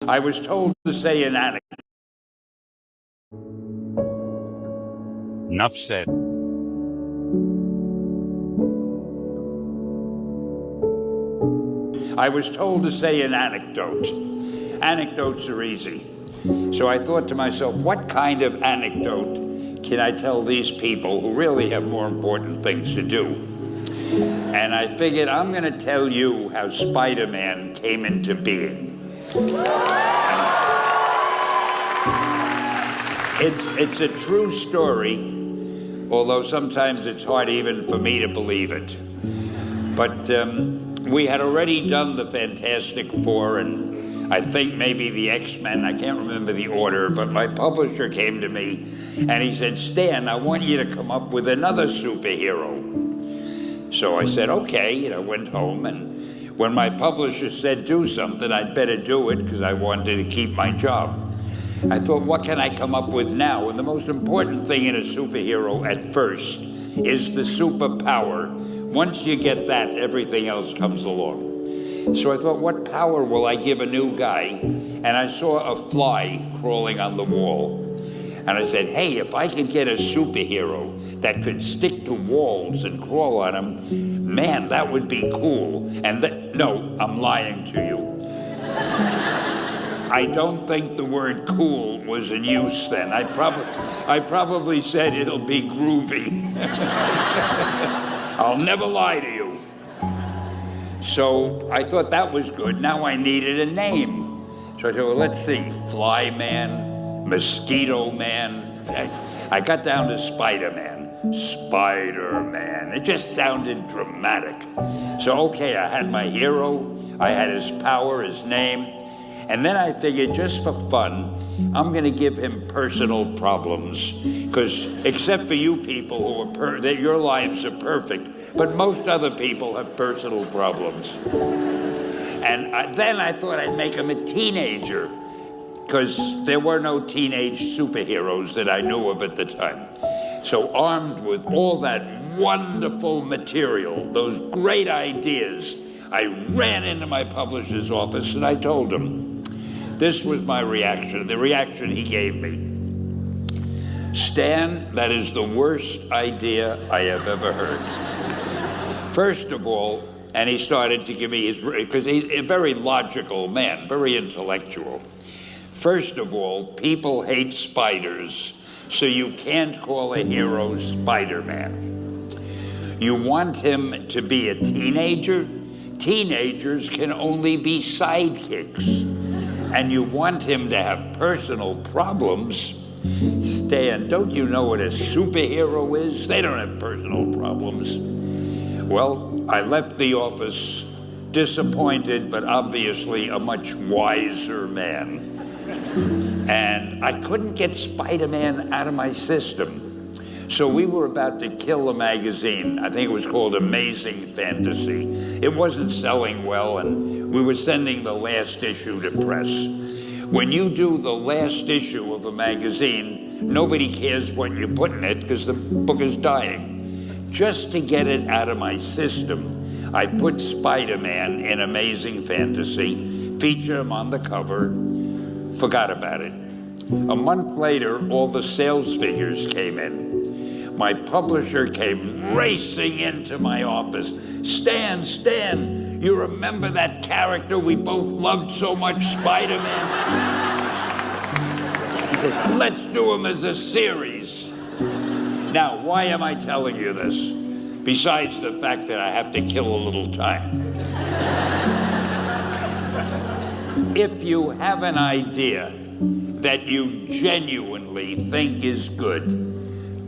I was told to say an anecdote. Enough said. I was told to say an anecdote. Anecdotes are easy. So I thought to myself, what kind of anecdote can I tell these people who really have more important things to do? And I figured I'm going to tell you how Spider-Man came into being. It's a true story, although sometimes it's hard even for me to believe it. But we had already done the Fantastic Four and I think maybe the X-Men. I can't remember the order, but my publisher came to me and he said, Stan, I want you to come up with another superhero. So I said, okay, and I went home, and when my publisher said do something, I'd better do it because I wanted to keep my job. I thought, what can I come up with now? And the most important thing in a superhero at first is the superpower. Once you get that, everything else comes along. So I thought, what power will I give a new guy? And I saw a fly crawling on the wall. And I said, hey, if I could get a superhero that could stick to walls and crawl on them, man, that would be cool. And no, I'm lying to you. I don't think the word cool was in use then. I probably said it'll be groovy. I'll never lie to you. So I thought that was good. Now I needed a name. So I said, well, let's see, Fly Man, Mosquito Man. I got down to Spider-Man. Spider-Man. It just sounded dramatic. So, okay, I had my hero, I had his power, his name, and then I figured just for fun, I'm going to give him personal problems, because except for you people who are that your lives are perfect, but most other people have personal problems. And then I thought I'd make him a teenager, because there were no teenage superheroes that I knew of at the time. So armed with all that wonderful material, those great ideas, I ran into my publisher's office and I told him, this was my reaction, the reaction he gave me. Stan, that is the worst idea I have ever heard. First of all, and he started to give me his, because he's a very logical man, very intellectual. First of all, people hate spiders, so you can't call a hero Spider-Man. You want him to be a teenager? Teenagers can only be sidekicks. And you want him to have personal problems? Stan, don't you know what a superhero is? They don't have personal problems. Well, I left the office disappointed, but obviously a much wiser man. And I couldn't get Spider-Man out of my system. So we were about to kill a magazine. I think it was called Amazing Fantasy. It wasn't selling well, and we were sending the last issue to press. When you do the last issue of a magazine, nobody cares what you put in it because the book is dying. Just to get it out of my system, I put Spider-Man in Amazing Fantasy, featured him on the cover, forgot about it. A month later, all the sales figures came in. My publisher came racing into my office. Stan, you remember that character we both loved so much, Spider-Man? He said, let's do him as a series. Now, why am I telling you this? Besides the fact that I have to kill a little time. If you have an idea that you genuinely think is good,